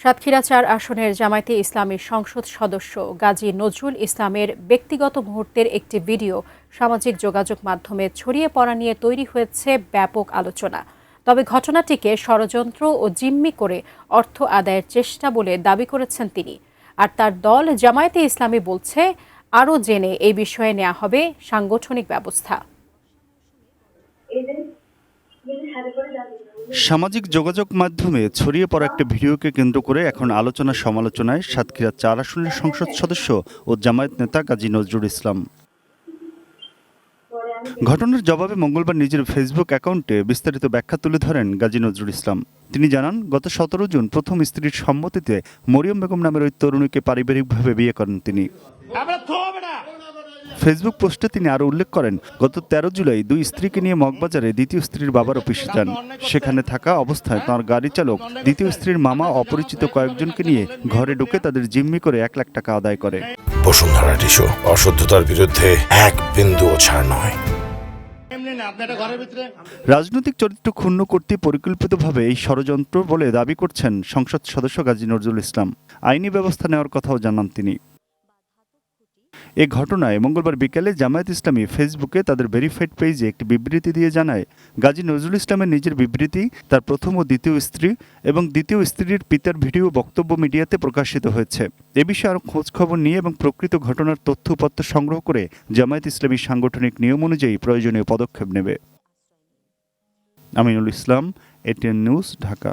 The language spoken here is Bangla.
সাতক্ষীরা-৪ আসনের জামায়াতে ইসলামী সংসদ সদস্য গাজী নজরুল ইসলামের ব্যক্তিগত মুহূর্তের একটি ভিডিও সামাজিক যোগাযোগ মাধ্যমে ছড়িয়ে পড়া নিয়ে তৈরি হয়েছে ব্যাপক আলোচনা। তবে ঘটনাটিকে ষড়যন্ত্র ও জিম্মি করে অর্থ আদায়ের চেষ্টা বলে দাবি করেছেন তিনি। আর তার দল জামায়াতে ইসলামী বলছে, আরও জেনে এই বিষয়ে নেওয়া হবে সাংগঠনিক ব্যবস্থা। সামাজিক যোগাযোগ মাধ্যমে ছড়িয়ে পড়া একটা ভিডিওকে কেন্দ্র করে এখন আলোচনা সমালোচনায় সাতক্ষীরা-৪ আসনের সংসদ সদস্য ও জামায়াত নেতা গাজী নজরুল ইসলাম। ঘটনার জবাবে মঙ্গলবার নিজের ফেসবুক অ্যাকাউন্টে বিস্তারিত ব্যাখ্যা তুলে ধরেন গাজী নজরুল ইসলাম। তিনি জানান, গত ১৭ জুন প্রথম স্ত্রীর সম্মতিতে মরিয়ম বেগম নামের ওই তরুণীকে পারিবারিকভাবে বিয়ে করেন তিনি। ফেসবুক পোস্টে তিনি আরও উল্লেখ করেন, গত ১৩ জুলাই দুই স্ত্রীকে নিয়ে মগবাজারে দ্বিতীয় স্ত্রীর বাবার অফিসে যান। সেখানে থাকা অবস্থায় তাঁর গাড়ি চালক দ্বিতীয় স্ত্রীর মামা অপরিচিত কয়েকজনকে নিয়ে ঘরে ঢুকে তাদের জিম্মি করে ১ লাখ টাকা আদায় করে। বসুন্ধরা টিস্যু, অশুদ্ধতার বিরুদ্ধে এক বিন্দুও ছাড় নয়। রাজনৈতিক চরিত্র ক্ষুণ্ণ করতে পরিকল্পিতভাবে এই ষড়যন্ত্র বলে দাবি করছেন সংসদ সদস্য গাজী নজরুল ইসলাম। আইনি ব্যবস্থা নেওয়ার কথাও জানান তিনি। এ ঘটনায় মঙ্গলবার বিকেলে জামায়াত ইসলামী ফেসবুকে তাদের ভেরিফাইড পেজে একটি বিবৃতি দিয়ে জানায়, গাজী নজরুল ইসলামের নিজের বিবৃতি, তার প্রথম ও দ্বিতীয় স্ত্রী এবং দ্বিতীয় স্ত্রীর পিতার ভিডিও বক্তব্য মিডিয়াতে প্রকাশিত হয়েছে। এ বিষয়ে আরও খোঁজখবর নিয়ে এবং প্রকৃত ঘটনার তথ্য উপাত্ত সংগ্রহ করে জামায়াত ইসলামী সাংগঠনিক নিয়ম অনুযায়ী প্রয়োজনীয় পদক্ষেপ নেবে। Aminul Islam, ATN news, Dhaka.